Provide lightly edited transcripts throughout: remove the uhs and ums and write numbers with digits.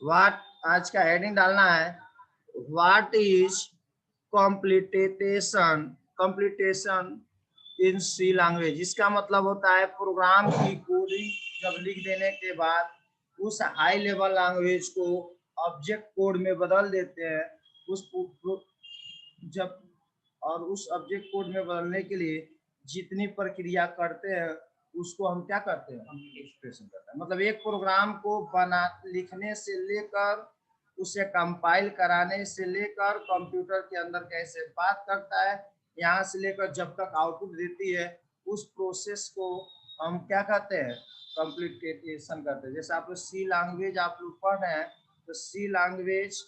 What, आज का heading डालना है what is compilation in C language. इसका मतलब होता है प्रोग्राम की कोडिंग जब लिख देने के बाद उस हाई लेवल लैंग्वेज को ऑब्जेक्ट कोड में बदल देते हैं। उस जब और उस ऑब्जेक्ट कोड में बदलने के लिए जितनी प्रक्रिया करते हैं उसको हम क्या करते हैं, एक्सप्रेशन करते हैं। मतलब एक प्रोग्राम को लिखने से लेकर उसे कंपाइल कराने से लेकर कंप्यूटर के अंदर कैसे बात करता है, यहाँ से लेकर जब तक आउटपुट देती है, उस प्रोसेस को हम क्या कहते हैं, कंप्लीटेशन करते हैं। जैसे आप लोग सी लैंग्वेज आप लोग पढ़ रहे हैं, तो सी लैंग्वेज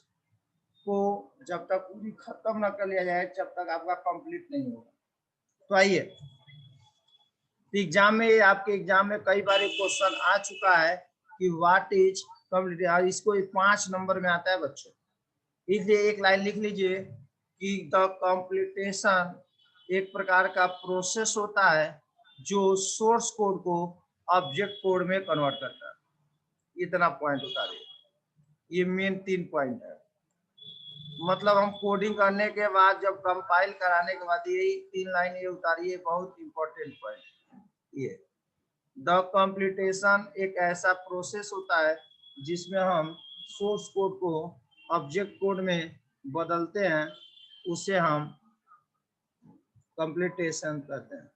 को जब तक पूरी खत्म ना कर लिया जाए जब तक आपका कंप्लीट नहीं होगा। तो आइए, एग्जाम में, आपके एग्जाम में कई बार क्वेश्चन आ चुका है कि व्हाट इज कंप्लीट, और इसको 5 नंबर में आता है बच्चों। इसलिए एक लाइन लिख लीजिए कि द कंप्लीटेशन एक प्रकार का प्रोसेस होता है जो सोर्स कोड को ऑब्जेक्ट कोड में कन्वर्ट करता है। इतना पॉइंट उतारिए, ये मेन 3 पॉइंट है। मतलब हम कोडिंग करने के बाद जब कंपाइल कराने के बाद यही 3 लाइन ये उतारिए, बहुत इंपॉर्टेंट पॉइंट ये। द कंप्लीटेशन एक ऐसा प्रोसेस होता है जिसमें हम सोर्स कोड को ऑब्जेक्ट कोड में बदलते हैं, उसे हम कंप्लीटेशन कहते हैं।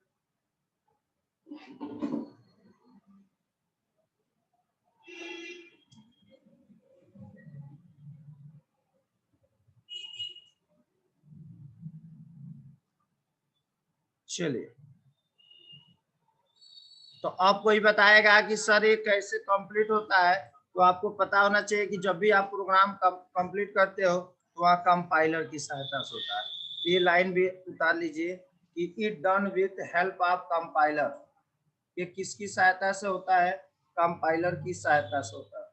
चलिए, तो अब कोई बताएगा कि सर ये कैसे कंप्लीट होता है, तो आपको पता होना चाहिए कि जब भी आप प्रोग्राम कंप्लीट करते हो तो वह कंपाइलर की सहायता से होता है। ये लाइन भी उतार लीजिए कि it done with help of compiler. ये किसकी सहायता से होता है, कंपाइलर की सहायता से होता है।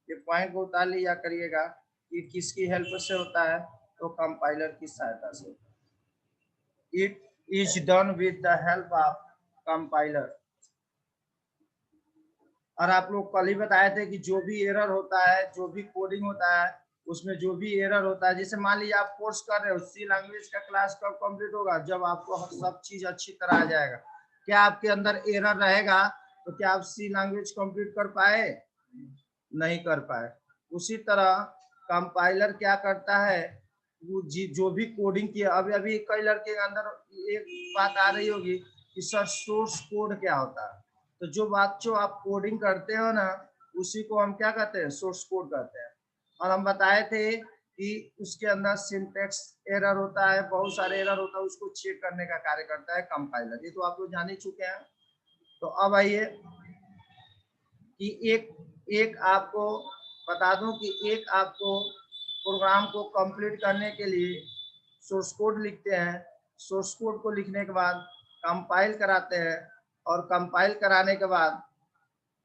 ये पॉइंट को उतार लिया करिएगा कि किसकी हेल्प से होता है, तो कंपाइलर की सहायता से होता है। It is done with the help of compiler. और आप लोग कल ही बताए थे कि जो भी एरर होता है, जो भी कोडिंग होता है, उसमें जो भी एरर होता है, जैसे मान लीजिए आप कोर्स कर रहे हो, सी लैंग्वेज का क्लास कब कंप्लीट होगा, जब आपको सब चीज अच्छी तरह आ जाएगा। क्या आपके अंदर एरर रहेगा तो क्या आप सी लैंग्वेज कंप्लीट कर पाए, नहीं कर पाए। उसी तरह कंपाइलर क्या करता है, वो जो भी कोडिंग किया, अभी अभी कई लड़के के अंदर एक बात आ रही होगी कि सर सोर्स कोड क्या होता है। तो जो बात जो आप कोडिंग करते हो ना, उसी को हम क्या कहते हैं, सोर्स कोड कहते हैं। और हम बताए थे कि उसके अंदर सिंटेक्स एरर होता है, बहुत सारे एरर होता है, उसको चेक करने का कार्य करता है कंपाइलर। ये तो आप लोग जान ही चुके हैं। तो अब आइए कि एक आपको बता दूं कि एक आपको प्रोग्राम को कंप्लीट करने के लिए सोर्स कोड लिखते हैं। सोर्स कोड को लिखने के बाद कंपाइल कराते हैं, और कंपाइल कराने के बाद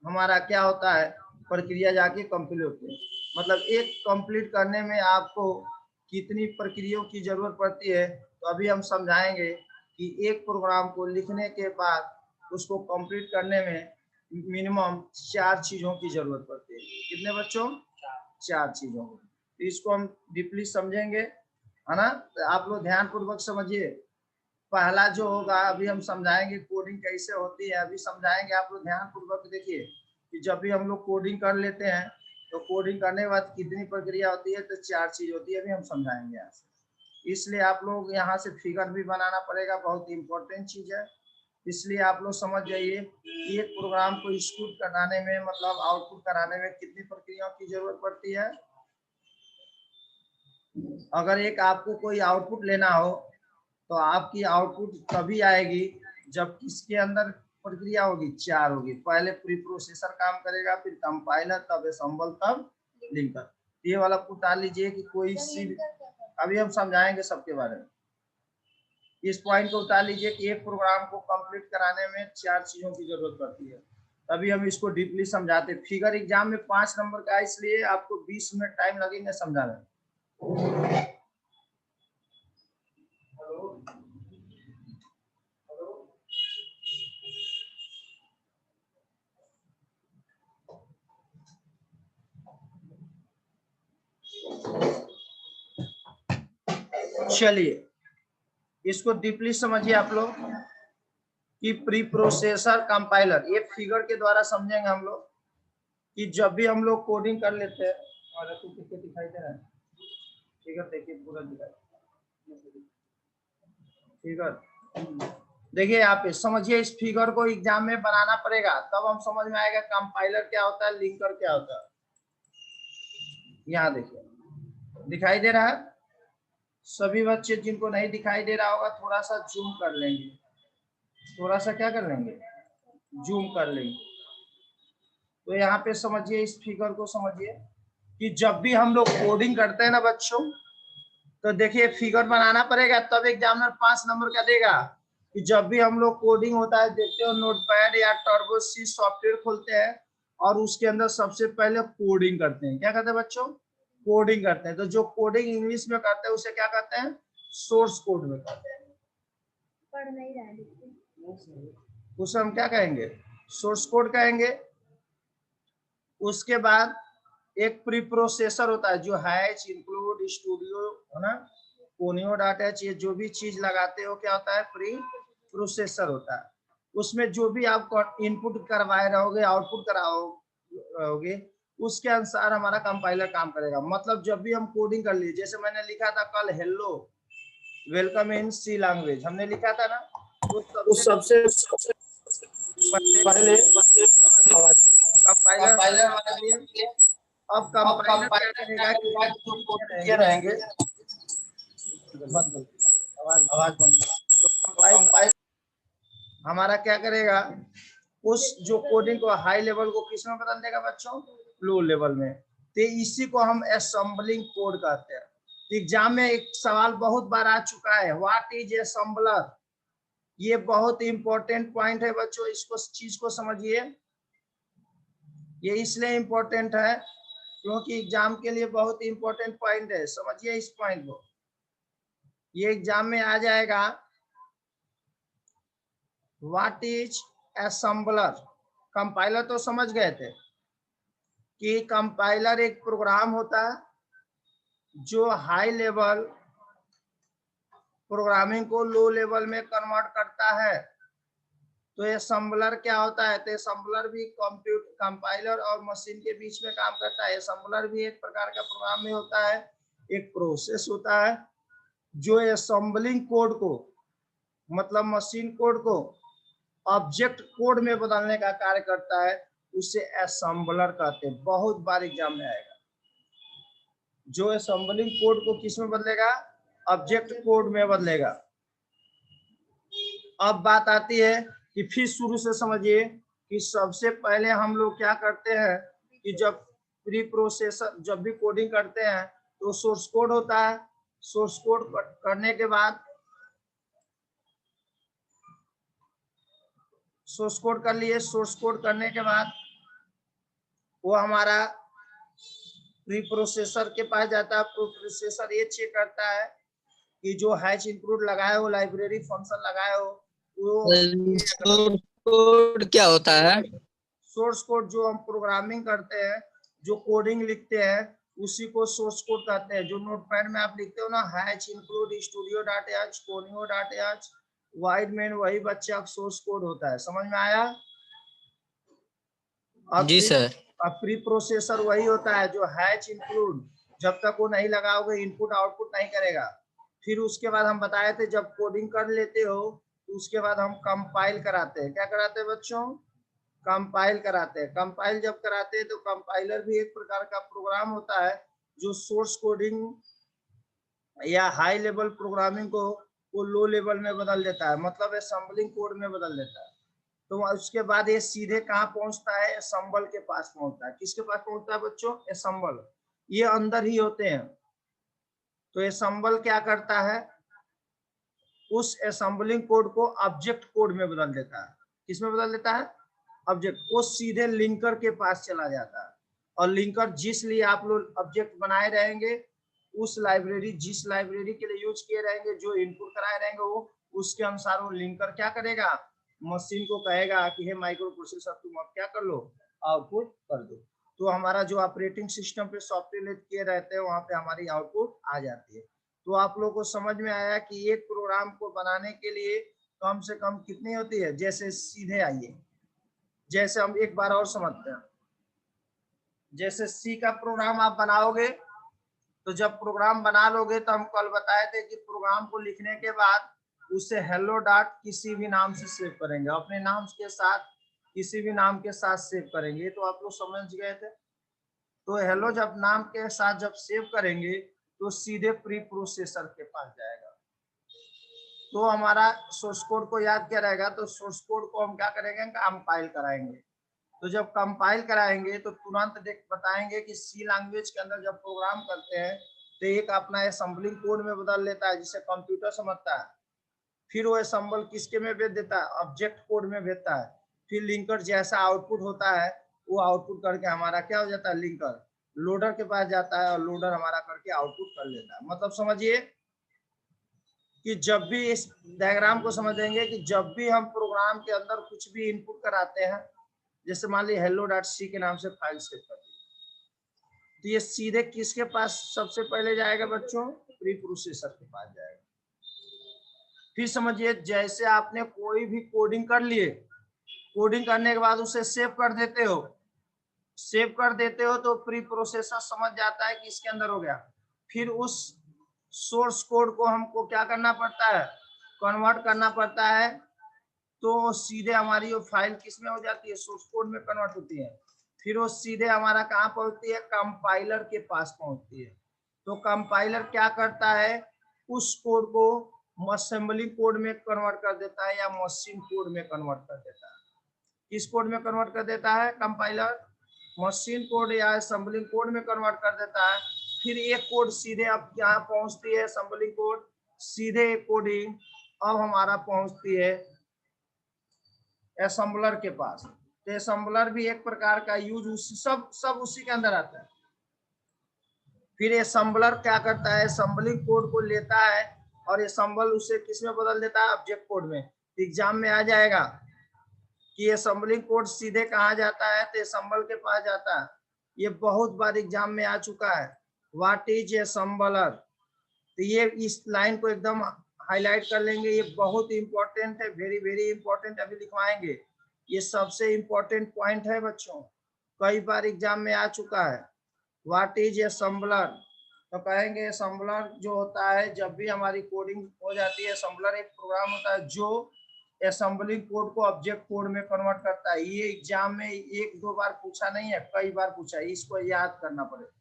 हमारा क्या होता है, प्रक्रिया जाके कंप्लीट होती है। मतलब एक कंप्लीट करने में आपको कितनी प्रक्रियाओं की जरूरत पड़ती है, तो अभी हम समझाएंगे कि एक प्रोग्राम को लिखने के बाद उसको कंप्लीट करने में मिनिमम 4 चीजों की जरूरत पड़ती है। कितने बच्चों, 4 चीजों। तो इसको हम डीपली समझेंगे, है ना। तो आप लोग ध्यान पूर्वक समझिए। पहला जो होगा, अभी हम समझाएंगे कोडिंग कैसे होती है, अभी समझाएंगे। आप लोग ध्यान पूर्वक देखिए कि जब भी हम लोग कोडिंग कर लेते हैं तो कोडिंग करने के बाद कितनी प्रक्रिया होती है, तो 4 चीज होती है, अभी हम समझाएंगे यहाँ से। इसलिए आप लोग यहाँ से फिगर भी बनाना पड़ेगा, बहुत इंपॉर्टेंट चीज है। इसलिए आप लोग समझ जाइए कि एक प्रोग्राम को एग्जीक्यूट कराने में, मतलब आउटपुट कराने में कितनी प्रक्रियाओं की जरूरत पड़ती है। अगर एक आपको कोई आउटपुट लेना हो तो आपकी आउटपुट तभी आएगी जब किसके अंदर प्रक्रिया होगी, 4 होगी। पहले प्री प्रोसेसर काम करेगा, फिर कंपाइलर, तब असेंबल, तब लिंकर। ये वाला उतार लीजिए कि कोई सी, अभी हम समझाएंगे सबके बारे में। इस पॉइंट को उतार लीजिए कि एक प्रोग्राम को कंप्लीट कराने में 4 चीजों की जरूरत पड़ती है। तभी हम इसको डीपली समझाते हैं। फिगर एग्जाम में 5 नंबर का, इसलिए आपको 20 मिनट टाइम लगेंगे समझाने में। चलिए इसको डीपली समझिए आप लोग कि प्री प्रोसेसर कंपाइलर, ये फिगर के द्वारा समझेंगे हम लोग कि जब भी हम लोग कोडिंग कर लेते हैं, और दिखाई दे रहा है फिगर, देखिए पूरा दिखाई, फिगर देखिए यहाँ पे समझिए, इस फिगर को एग्जाम में बनाना पड़ेगा तब हम समझ में आएगा कंपाइलर क्या होता है, लिंकर क्या होता है। यहाँ देखिए दिखाई दे रहा है, सभी बच्चे जिनको नहीं दिखाई दे रहा होगा थोड़ा सा जूम कर लेंगे, थोड़ा सा क्या कर लेंगे, जूम कर लेंगे। तो यहाँ पे समझिए, इस फिगर को समझिए कि जब भी हम लोग कोडिंग करते हैं ना बच्चों, तो देखिए फिगर बनाना पड़ेगा तब एग्जामिनर 5 नंबर का देगा। कि जब भी हम लोग कोडिंग होता है, देखते हो नोटपैड या टर्बो सी सॉफ्टवेयर खोलते हैं और उसके अंदर सबसे पहले कोडिंग करते हैं। क्या करते हैं बच्चों, कोडिंग करते हैं। तो जो कोडिंग इंग्लिश में करते हैं उसे क्या कहते हैं, सोर्स कोड में करते हैं। पढ़ नहीं रहे उसे हम क्या कहेंगे, सोर्स कोड कहेंगे। उसके बाद एक प्री प्रोसेसर होता है जो हैच, इंक्लूड, स्टूडियो है ना, कोनियो डाटा, ये जो भी चीज लगाते हो क्या होता है, प्री प्रोसेसर होता है। उसमें जो भी आप इनपुट करवाए रहोगे, आउटपुट कराओगे, उसके अनुसार हमारा कंपाइलर काम करेगा। मतलब जब भी हम कोडिंग कर लिए, जैसे मैंने लिखा था कल hello welcome in C language, हमने लिखा था ना, तो सबसे पहले कंपाइलर अब कंपाइलर क्या करेगा कि जो कोड दिए रहेंगे, आवाज बंद, तो कंपाइलर हमारा क्या करेगा, उस जो कोडिंग को हाई लेवल को किस में बदल देगा बच्चों, लो लेवल में। तो इसी को हम असेंबलिंग कोड कहते हैं। एग्जाम में एक सवाल बहुत बार आ चुका है, व्हाट इज असेंबलर। ये बहुत इंपॉर्टेंट पॉइंट है बच्चों, इसको चीज को समझिए। ये इसलिए इंपॉर्टेंट है क्योंकि एग्जाम के लिए बहुत इंपॉर्टेंट पॉइंट है, समझिए इस पॉइंट को। ये एग्जाम में आ जाएगा, व्हाट इज असेंबलर। कंपाइलर तो समझ गए थे कि कंपाइलर एक प्रोग्राम होता है जो हाई लेवल प्रोग्रामिंग को लो लेवल में कन्वर्ट करता है। तो असेंबलर क्या होता है, तो असेंबलर भी कंपाइलर और मशीन के बीच में काम करता है। असेंबलर भी एक प्रकार का प्रोग्राम में होता है, एक प्रोसेस होता है जो असेंबलिंग कोड को, मतलब मशीन कोड को ऑब्जेक्ट कोड में बदलने का कार्य करता है, उसे असेंबलर कहते हैं। बहुत बार एग्जाम में आएगा, जो असेंबलिंग कोड को किस में बदलेगा, ऑब्जेक्ट कोड में बदलेगा। अब बात आती है कि फिर शुरू से समझिए कि सबसे पहले हम लोग क्या करते हैं कि जब प्री प्रोसेसर, जब भी कोडिंग करते हैं तो सोर्स कोड होता है। सोर्स कोड करने के बाद, सोर्स कोड कर लिए, सोर्स कोड करने के बाद वो हमारा प्री प्रोसेसर के पास जाता है। प्रोसेसर ये चेक करता है कि जो हैच इंक्लूड लगाए हो, लाइब्रेरी फंक्शन लगाए हो, वो सोर्स कोड क्या होता है? सोर्स कोड जो हम प्रोग्रामिंग करते हैं, जो कोडिंग लिखते हैं, उसी को सोर्स कोड कहते हैं। जो नोटपैड में आप लिखते हो ना, hatch include studio dot H, conio dot H, wide main, वही बच्चा सोर्स कोड होता है। समझ में आया? जी सर। अब प्री प्रोसेसर वही होता है जो हैच इंक्लूड, जब तक वो नहीं लगाओगे इनपुट आउटपुट नहीं करेगा। फिर उसके बाद हम बताए थे जब कोडिंग कर लेते हो तो उसके बाद हम कंपाइल कराते हैं। क्या कराते हैं बच्चों? कंपाइल कराते हैं। कंपाइल जब कराते हैं तो कंपाइलर भी एक प्रकार का प्रोग्राम होता है जो सोर्स कोडिंग या हाई लेवल प्रोग्रामिंग को वो लो लेवल में बदल देता है, मतलब असेंबलिंग कोड में बदल देता है। तो उसके बाद ये सीधे कहाँ पहुंचता है, असेंबल के पास पहुंचता है। किसके पास पहुंचता है बच्चों? असेंबल। ये अंदर ही होते हैं। तो असेंबल क्या करता है, उस असेंबलिंग कोड को ऑब्जेक्ट कोड में बदल देता है। किसमें बदल देता है? ऑब्जेक्ट। वो सीधे लिंकर के पास चला जाता है, और लिंकर जिस लिए आप लोग ऑब्जेक्ट बनाए रहेंगे, उस लाइब्रेरी, जिस लाइब्रेरी के लिए यूज किए रहेंगे, जो इनपुट कराए रहेंगे, वो उसके अनुसार वो लिंकर क्या करेगा, मशीन को कहेगा कि हे माइक्रो प्रोसेसर तुम अब क्या कर लो, आउटपुट कर दो। तो हमारा जो ऑपरेटिंग सिस्टम पे सॉफ्टवेयर किए रहते हैं वहां पे हमारी आउटपुट आ जाती है। तो आप लोग को समझ में आया कि एक प्रोग्राम को बनाने के लिए कम से कम कितनी होती है। जैसे सीधे आइए, जैसे हम एक बार और समझते हैं। जैसे सी का प्रोग्राम आप बनाओगे, तो जब प्रोग्राम बना लोगे तो हम कल बताए थे कि प्रोग्राम को लिखने के बाद उसे हेलो डॉट किसी भी नाम से सेव करेंगे, अपने नाम के साथ किसी भी नाम के साथ सेव करेंगे। तो आप लोग समझ गए थे। तो हेलो जब नाम के साथ जब सेव करेंगे तो सीधे प्री प्रोसेसर के पास जाएगा। तो हमारा सोर्स कोड को याद क्या रहेगा, तो सोर्स कोड को हम क्या करेंगे, कंपाइल कराएंगे। तो जब कंपाइल कराएंगे तो तुरंत देख बताएंगे कि सी लैंग्वेज के अंदर जब प्रोग्राम करते हैं तो एक अपना असेंबलिंग कोड में बदल लेता है जिसे कंप्यूटर समझता है। फिर वो असेंबल किसके में भेज देता है, ऑब्जेक्ट कोड में भेजता है। फिर लिंकर जैसा आउटपुट होता है वो आउटपुट करके हमारा क्या हो जाता है, लिंकर लोडर के पास जाता है और लोडर हमारा करके आउटपुट कर लेता है। मतलब समझिए कि जब भी इस डायग्राम को समझेंगे कि जब भी हम प्रोग्राम के अंदर कुछ भी इनपुट कराते हैं, जैसे मान ली हेलो डॉट सी के नाम से फाइल सेव कर दी, तो ये सीधे किसके पास सबसे पहले जाएगा बच्चों, प्री प्रोसेसर के पास जाएगा। फिर समझिए जैसे आपने कोई भी कोडिंग कर लिए, कोडिंग करने के बाद उसे सेव कर देते हो, सेव कर देते हो तो प्री प्रोसेसर समझ जाता है कि इसके अंदर हो गया। फिर उस सोर्स कोड को हमको क्या करना पड़ता है, कन्वर्ट करना पड़ता है। तो सीधे हमारी वो फाइल किस में हो जाती है, सोर्स कोड में कन्वर्ट होती है। फिर वो सीधे हमारा कहाँ पहुंचती है, कंपाइलर के पास पहुंचती है। तो कंपाइलर क्या करता है, उस कोड को असेंबली कोड में कन्वर्ट कर देता है या मशीन कोड में कन्वर्ट कर देता है। किस कोड में कन्वर्ट कर देता है कंपाइलर, मशीन कोड या असेंबली कोड में कन्वर्ट कर देता है। फिर एक कोड सीधे अब यहाँ पहुंचती है, असेंबली कोड सीधे एक कोडिंग अब हमारा पहुंचती है असेंबलर के पास। तो असेंबलर भी एक प्रकार का यूज उसी सब उसी के अंदर आता है। फिर असेंबलर क्या करता है, असेंबलिंग कोड को लेता है और असेंबल उसे किस में बदल देता है, ऑब्जेक्ट कोड में। एग्जाम में आ जाएगा कि असेंबलिंग कोड सीधे कहाँ जाता है, तो असेंबल के पास जाता है। ये बहुत बार एग्जाम में आ चुका है, व्हाट इज असेंबलर। तो ये इस लाइन को एकदम हाईलाइट कर लेंगे, ये बहुत इंपॉर्टेंट है, वेरी वेरी इंपॉर्टेंट, अभी लिखवाएंगे। ये सबसे इंपॉर्टेंट पॉइंट है बच्चों, कई बार एग्जाम में आ चुका है। व्हाट इज असेंबलर, तो कहेंगे असेंबलर जो होता है जब भी हमारी कोडिंग हो जाती है, असेंबलर एक प्रोग्राम होता है जो असेंबलिंग कोड को ऑब्जेक्ट कोड में कन्वर्ट करता है। ये एग्जाम में एक दो बार पूछा नहीं है, कई बार पूछा है, इसको याद करना पड़ेगा।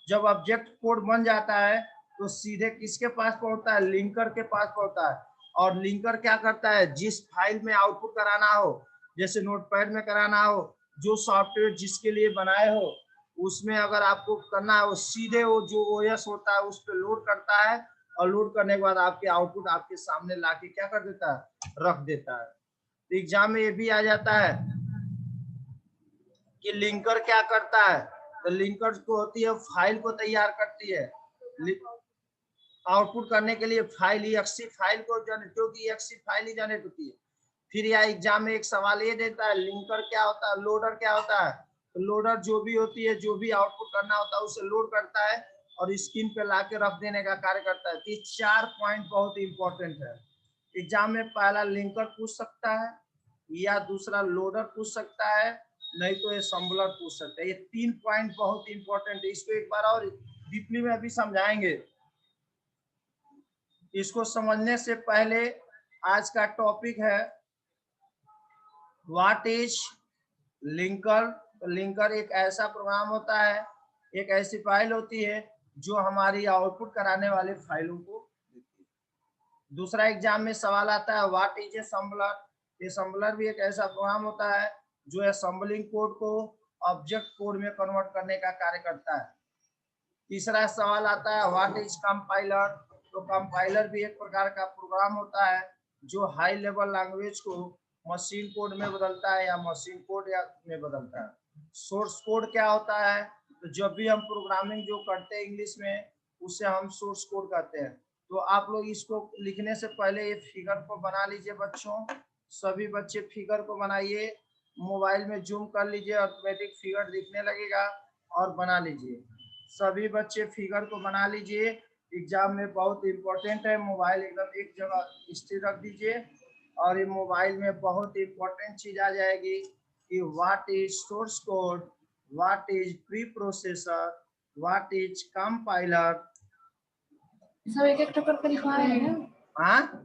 जब ऑब्जेक्ट कोड बन जाता है तो सीधे किसके पास पहुंचता है, लिंकर के पास पहुंचता है। और लिंकर क्या करता है, जिस फाइल में आउटपुट कराना हो, जैसे नोटपैड में कराना हो, जो सॉफ्टवेयर जिसके लिए बनाए हो उसमें अगर आपको करना है, वो सीधे वो जो ओएस होता है उस पर लोड करता है और लोड करने के बाद आपके आउटपुट आपके सामने लाके क्या कर देता है, रख देता है। तो एग्जाम में ये भी आ जाता है कि लिंकर क्या करता है, तो लिंकर को होती है फाइल को तैयार करती है आउटपुट करने के लिए, फाइल एक्सी फाइल को जनरेट, क्योंकि एक्सी फाइल ही जनरेट होती है। फिर यह एग्जाम में एक सवाल ये देता है, लिंकर क्या होता है, लोडर क्या होता है। तो लोडर जो भी होती है, जो भी आउटपुट करना होता है उसे लोड करता है और स्क्रीन पे लाके रख देने का कार्य करता है। ये 4 पॉइंट बहुत इंपॉर्टेंट है। एग्जाम में पहला लिंकर पूछ सकता है या दूसरा लोडर पूछ सकता है, नहीं तो असेंबलर पूछ सकता है। ये 3 पॉइंट बहुत इंपॉर्टेंट है, इसको एक बार और डीपली में अभी समझाएंगे। इसको समझने से पहले आज का टॉपिक है व्हाट इज लिंकर। तो लिंकर एक ऐसा प्रोग्राम होता है, एक ऐसी फाइल होती है जो हमारी आउटपुट कराने वाले फाइलों को देती है। दूसरा एग्जाम में सवाल आता है व्हाट इज असेंबलर। असेंबलर भी एक ऐसा प्रोग्राम होता है जो असेंबलिंग कोड को ऑब्जेक्ट कोड में कन्वर्ट करने का कार्य करता है। तीसरा सवाल आता है व्हाट इज कंपाइलर। तो कंपाइलर भी एक प्रकार का प्रोग्राम होता है जो हाई लेवल लैंग्वेज को मशीन कोड में बदलता है या मशीन कोड या में बदलता है। सोर्स कोड क्या होता है, तो जब भी हम प्रोग्रामिंग जो करते हैं इंग्लिश में उसे हम सोर्स कोड कहते हैं। तो आप लोग इसको लिखने से पहले ये फिगर को बना लीजिए बच्चों, सभी बच्चे फिगर को बनाइए, मोबाइल में जूम कर लीजिए, ऑटोमेटिक फिगर दिखने लगेगा और बना लीजिए। सभी बच्चे फिगर को बना लीजिए। एग्जाम में बहुत इंपॉर्टेंट है। मोबाइल एकदम एक जगह स्थिर रख दीजिए और ये मोबाइल में बहुत इंपॉर्टेंट चीज आ जाएगी कि what is source code, what is pre processor, what is compiler. सब एक एक टोकन पे लिखवाए हैं। हाँ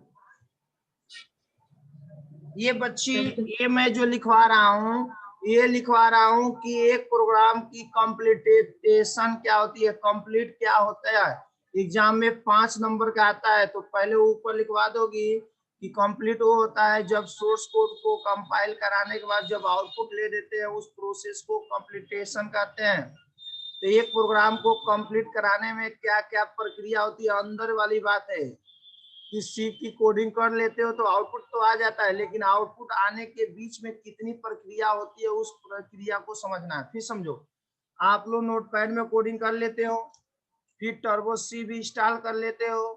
ये बच्ची, ये मैं जो लिखवा रहा हूँ, ये लिखवा रहा हूँ कि एक प्रोग्राम की कंप्लीटेशन क्या होती है, कंप्लीट क्या होता है। एग्जाम में 5 नंबर का आता है तो पहले ऊपर लिखवा दोगी कि कंप्लीट वो होता है जब सोर्स कोड को कंपाइल कराने के बाद जब आउटपुट ले देते हैं, उस प्रोसेस को कंप्लीटेशन कहते हैं। तो एक प्रोग्राम को कंप्लीट कराने में क्या क्या प्रक्रिया होती है, अंदर वाली बात है कि सी की कोडिंग कर लेते हो तो आउटपुट तो आ जाता है, लेकिन आउटपुट आने के बीच में कितनी प्रक्रिया होती है उस प्रक्रिया को समझना है। फिर समझो, आप लोग नोटपैड में कोडिंग कर लेते हो, फिर टर्बो सी भी इंस्टॉल कर लेते हो,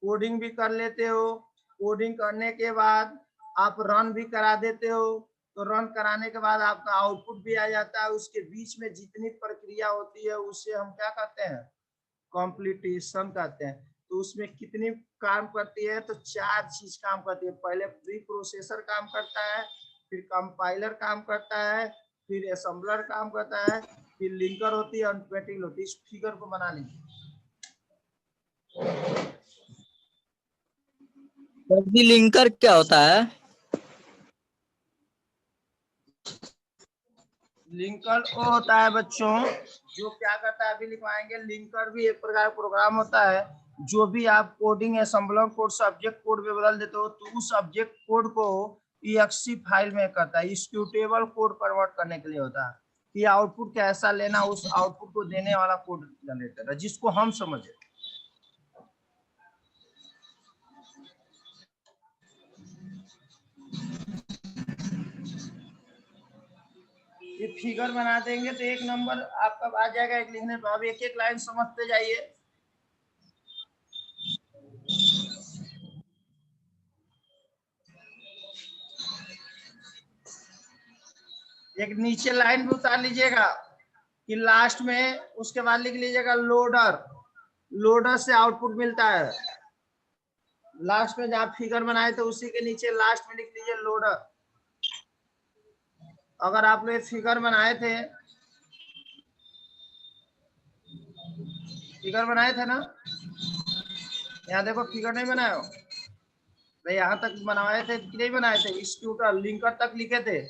कोडिंग भी कर लेते हो, कोडिंग करने के बाद आप रन भी करा देते हो, तो रन कराने के बाद आपका आउटपुट भी आ जाता है। उसके बीच में जितनी प्रक्रिया होती है उसे हम क्या कहते हैं, कंप्लीटेशन कहते हैं। तो उसमें कितनी काम करती है, तो 4 चीज काम करती है। पहले प्री प्रोसेसर काम करता है, फिर कंपाइलर काम करता है, फिर असेंबलर काम करता है, फिर लिंकर होती है, अनपैकिंग होती है। इस फिगर को बना लीजिए। सर जी लिंकर क्या होता है? लिंकर वो होता है बच्चों जो क्या करता है, अभी लिखवाएंगे। लिंकर भी एक प्रकार का प्रोग्राम होता है, जो भी आप coding assembler code subject code में बदल देते हो तो उस सब्जेक्ट कोड को EXE फाइल में करता है, एक्जीक्यूटेबल कोड कन्वर्ट करने के लिए होता है कि आउटपुट कैसा लेना, उस आउटपुट को देने वाला कोड जनरेटर है, जिसको हम समझे। ये फिगर बना देंगे तो 1 नंबर आपका आ जाएगा एक लिखने पर। अब एक एक लाइन समझते जाइए। एक नीचे लाइन भी उतार लीजिएगा कि लास्ट में, उसके बाद लिख लीजिएगा लोडर। लोडर से आउटपुट मिलता है। लास्ट में जहाँ फिगर बनाए थे उसी के नीचे लास्ट में लिख लीजिए लोडर। अगर आप लोग फिगर बनाए थे, फिगर बनाए थे ना, यहाँ देखो फिगर नहीं बनाए हो, तो यहाँ तक बनाए थे कि नहीं बनाए थे, एक्जीक्यूटर लिंकर तक लिखे थे।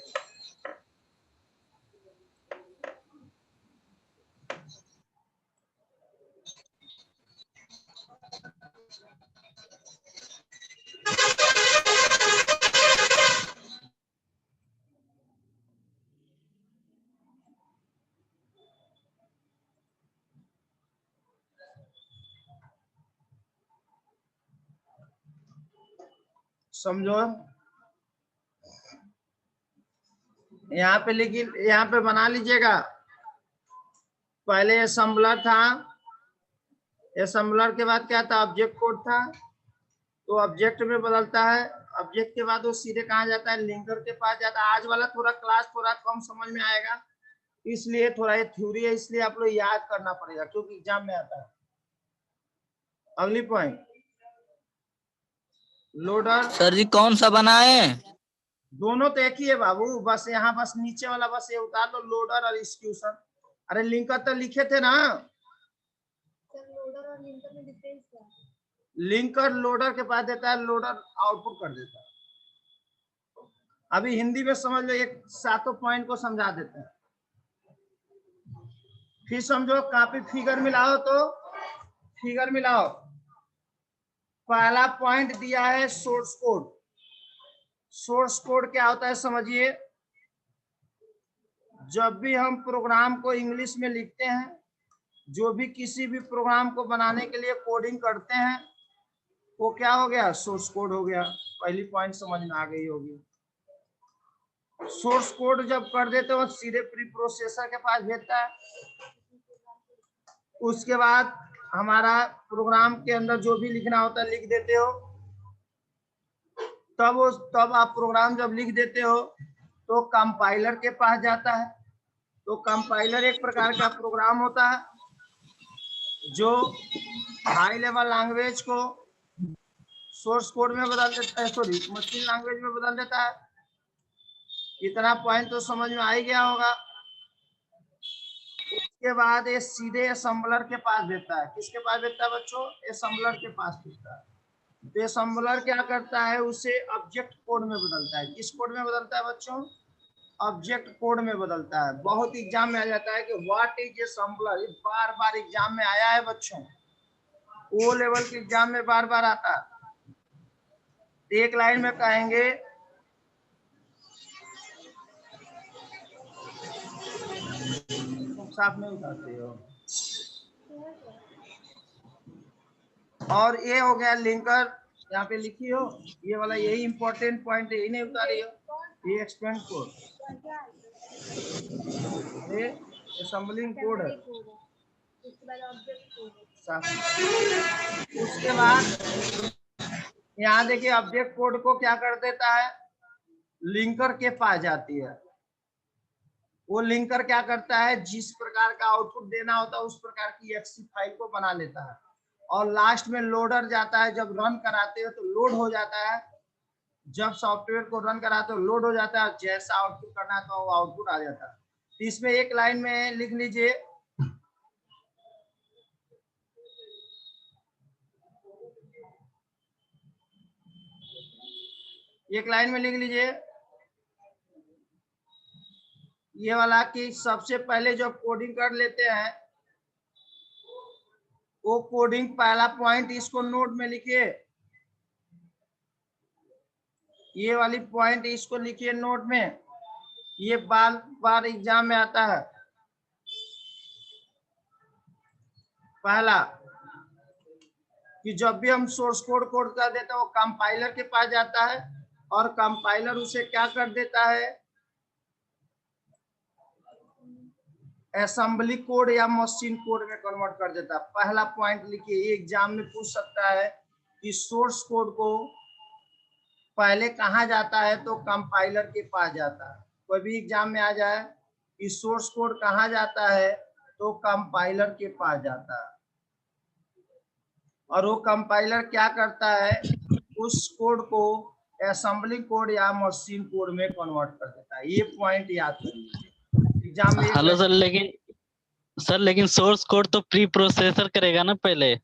समझो, यहाँ पे लिखिए, यहाँ पे बना लीजिएगा। पहले असेंबलर था, असेंबलर के बाद क्या था, ऑब्जेक्ट कोड था, तो ऑब्जेक्ट में बदलता है। ऑब्जेक्ट के बाद वो सीधे कहाँ जाता है, लिंकर के पास जाता है। आज वाला थोड़ा क्लास थोड़ा कम समझ में आएगा, इसलिए थोड़ा ये थ्योरी है, इसलिए आप लोग याद करना पड़ेगा क्योंकि एग्जाम में आता है। अगली पॉइंट, लोडर। सर जी कौन सा बनाए? दोनों तो एक ही है बाबू, बस यहाँ बस नीचे वाला बस ये उतार लो, लोडर और एक्जीक्यूशन। अरे लिंकर तो लिखे थे ना। लोडर और लिंकर में डिफरेंस क्या है? लिंकर लोडर के पास देता है, लोडर आउटपुट कर देता है। अभी हिंदी में समझ लो, एक 7 पॉइंट को समझा देते हैं। फिर समझो, कॉपी फिगर मिलाओ तो फिगर मिलाओ। पहला पॉइंट दिया है सोर्स कोड। सोर्स कोड क्या होता है समझिए। जब भी हम प्रोग्राम को इंग्लिश में लिखते हैं, जो भी किसी भी प्रोग्राम को बनाने के लिए कोडिंग करते हैं, वो क्या हो गया, सोर्स कोड हो गया। पहली पॉइंट समझ में आ गई होगी। सोर्स कोड जब कर देते हो सीधे प्री प्रोसेसर के पास भेजता है। उसके बाद हमारा प्रोग्राम के अंदर जो भी लिखना होता है लिख देते हो। तब आप प्रोग्राम जब लिख देते हो तो कंपाइलर के पास जाता है। तो कंपाइलर एक प्रकार का प्रोग्राम होता है जो हाई लेवल लैंग्वेज को सोर्स कोड में बदल देता है, सॉरी मशीन लैंग्वेज में बदल देता है। इतना पॉइंट तो समझ में आ ही गया होगा। उसके बाद ये सीधे असेंबलर के पास भेजता है। किसके पास भेजता है बच्चों? असेंबलर के पास भेजता है। तो असेंबलर क्या करता है, उसे ऑब्जेक्ट कोड में बदलता है। किस कोड में बदलता है बच्चों? ऑब्जेक्ट कोड में बदलता है। बहुत एग्जाम में आ जाता है कि व्हाट इज असेंबलर, ये बार बार एग्जाम में आया है बच्चों, ओ लेवल के एग्जाम में बार बार आता है। एक लाइन में कहेंगे साफ नहीं उठाते हो। और ये हो गया लिंकर, यहाँ पे लिखी हो ये वाला, यही इंपॉर्टेंट पॉइंट है, यही नहीं उतारी हो। ये एक्सपेंड कोड, ये असेंबलिंग कोड है। उसके बाद यहाँ देखिए ऑब्जेक्ट कोड को क्या कर देता है, लिंकर के पास जाती है। वो लिंकर क्या करता है, जिस प्रकार का आउटपुट देना होता है उस प्रकार की एक्सी फाइल को बना लेता है। और लास्ट में लोडर जाता है, जब रन कराते हो तो लोड हो जाता है। जब सॉफ्टवेयर को रन कराते हो लोड हो जाता है, जैसा आउटपुट करना है तो वो आउटपुट आ जाता है। तो इसमें एक लाइन में लिख लीजिए, एक लाइन में लिख लीजिए ये वाला कि सबसे पहले जब कोडिंग कर लेते हैं वो कोडिंग पहला पॉइंट इसको नोट में लिखिए, ये वाली पॉइंट इसको लिखिए नोट में। ये बार बार एग्जाम में आता है। पहला कि जब भी हम सोर्स कोड कर देते हैं वो कंपाइलर के पास जाता है और कंपाइलर उसे क्या कर देता है, असेंबली कोड या मशीन कोड में कन्वर्ट कर देता है। पहला पॉइंट लिखिए, एग्जाम में पूछ सकता है कि सोर्स कोड को पहले कहाँ जाता है, तो कंपाइलर के पास जाता है। कोई भी एग्जाम में आ जाए कि सोर्स कोड कहाँ जाता है, तो कंपाइलर के पास जाता है। और वो कंपाइलर क्या करता है, उस कोड को असेंबली कोड या मशीन कोड में कन्वर्ट कर देता है। ये पॉइंट याद करिए एग्जाम में। हेलो सर, लेकिन सोर्स कोड तो प्री प्रोसेसर करेगा ना पहले।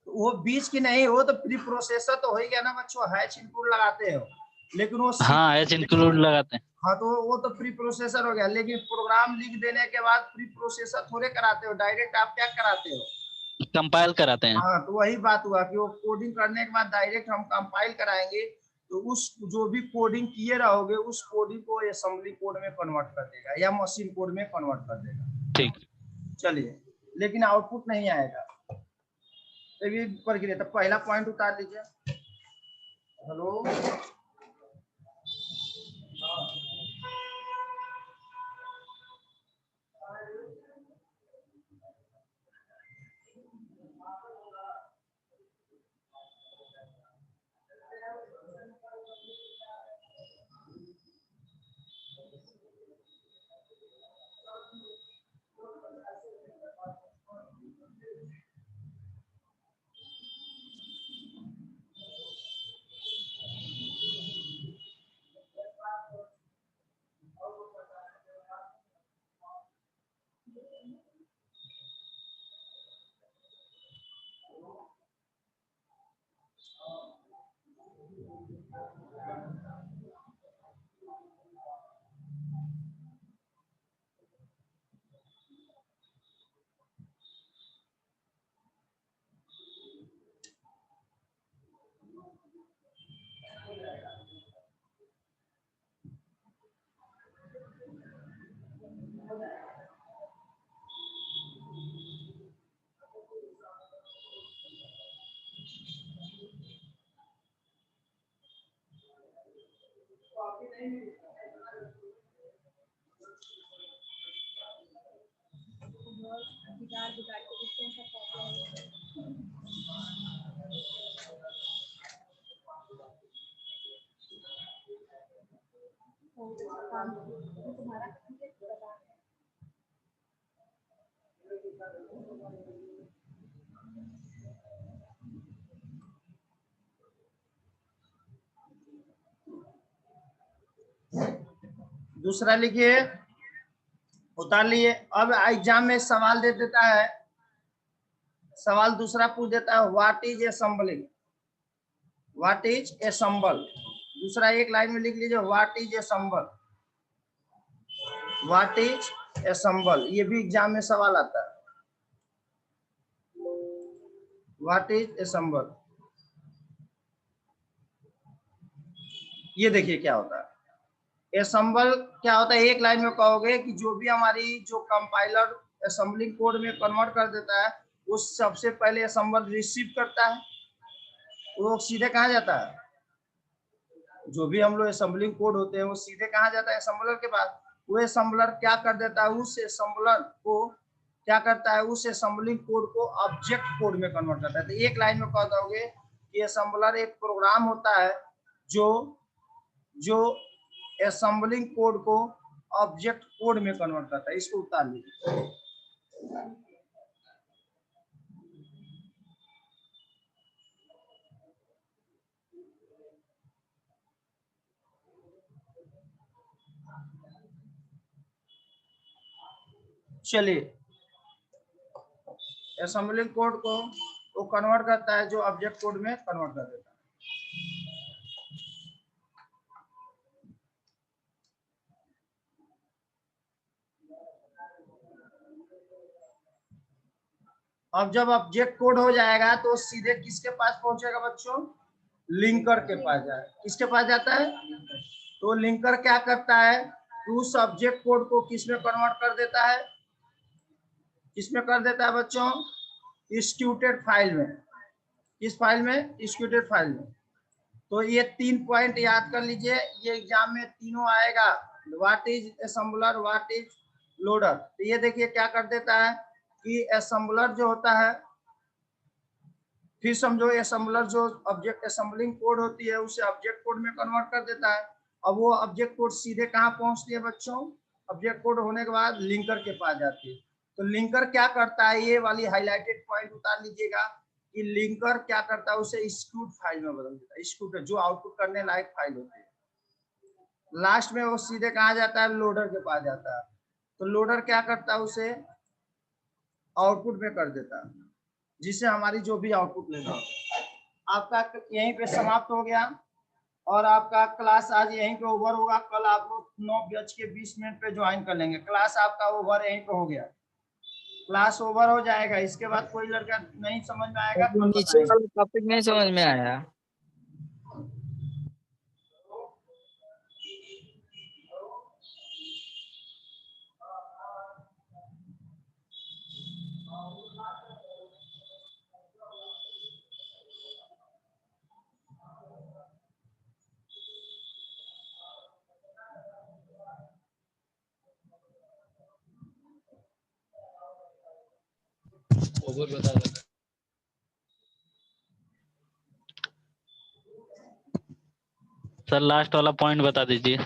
वो बीच की नहीं, वो तो प्री प्रोसेसर तो हो ही गया ना बच्चों, हैच इनपुट लगाते हो, लेकिन वो हाँ एच इंक्लूड लगाते हैं। हाँ तो वो तो प्री प्रोसेसर हो गया। लेकिन प्रोग्राम लिख देने के बाद प्री प्रोसेसर थोड़े कराते हो, डायरेक्ट आप क्या कराते हो, कंपाइल कराते हैं। हाँ तो वही बात हुआ कि वो कोडिंग करने के बाद डायरेक्ट हम कंपाइल कराएंगे, तो उस जो भी कोडिंग किए रहोगे उस कोडिंग को असेंबली कोड में कन्वर्ट कर देगा या मशीन कोड में कन्वर्ट कर देगा। ठीक, चलिए, लेकिन आउटपुट नहीं आएगा। तो ये प्रक्रिया, तो पहला पॉइंट उतार लीजिए। हेलो, दूसरा लिखिए, उतार लिए। अब एग्जाम में सवाल दे देता है, सवाल दूसरा पूछ देता है, what is assembling, what is assemble. दूसरा एक लाइन में लिख लीजिए, what is assemble, what is assemble. ये भी एग्जाम में सवाल आता है, व्हाट इज असेंबल। ये देखिए क्या होता है, असेंबल क्या होता है, एक लाइन में कहोगे कि जो भी हमारी जो कंपाइलर असेंबलिंग कोड में कन्वर्ट कर देता है, वो सबसे पहले असेंबल रिसीव करता है, वो सीधे कहाँ जाता है, जो भी हम लोग असेंबलिंग कोड होते हैं वो सीधे कहाँ जाता है, असेंबलर के पास। वो असेंबलर क्या कर देता है, उस असेंबलर को क्या करता है, उस असेंबलिंग कोड को ऑब्जेक्ट कोड में कन्वर्ट करता है। तो एक लाइन में कह दोगे कि असेंबलर एक प्रोग्राम होता है जो असेंबलिंग कोड को ऑब्जेक्ट कोड में कन्वर्ट करता है। इसको उतार लीजिए। चलिए, असेंबलिंग कोड को वो कन्वर्ट करता है जो ऑब्जेक्ट कोड में कन्वर्ट कर देता है। अब जब ऑब्जेक्ट कोड हो जाएगा तो सीधे किसके पास पहुंचेगा बच्चों, लिंकर के पास जाएगा। किसके पास जाता है, तो लिंकर क्या करता है, तो उस ऑब्जेक्ट कोड को किसमें कन्वर्ट कर देता है, किसमें कर देता है बच्चों, एक्जीक्यूटेड फाइल में। किस फाइल में, एक्जीक्यूटेड फाइल में। तो ये 3 पॉइंट याद कर लीजिए, ये एग्जाम में तीनों आएगा, what is assembler, what is loader. तो ये देखिए क्या कर देता है कि असेंबलर जो होता है, फिर समझो असेंबलर जो ऑब्जेक्ट असेंबलिंग कोड होती है उसे ऑब्जेक्ट कोड में कन्वर्ट कर देता है। अब वो ऑब्जेक्ट कोड सीधे कहाँ पहुंचती है बच्चों, ऑब्जेक्ट कोड होने के बाद लिंकर के पास जाती है। तो लिंकर क्या करता है, ये वाली हाईलाइटेड पॉइंट उतार लीजिएगा कि लिंकर क्या करता है, उसे एक्जीक्यूट फाइल में बदल देता है। एक्जीक्यूट जो आउटपुट करने लायक फाइल होती है। लास्ट में वो सीधे कहाँ जाता है, लोडर के पास जाता है। तो लोडर क्या करता है, उसे आउटपुट में कर देता है, जिससे हमारी जो भी आउटपुट लेना होगा। आपका यहीं पे समाप्त हो गया और आपका क्लास आज यहीं पे ओवर होगा। कल आप लोग 9:20 पे ज्वाइन कर लेंगे। क्लास आपका ओवर यहीं पे हो गया, क्लास ओवर हो जाएगा। इसके बाद कोई लड़का नहीं समझ में आएगा तो नीचे बताएंगे। वाला टॉपिक नहीं समझ में आया। सर लास्ट वाला पॉइंट बता दीजिए।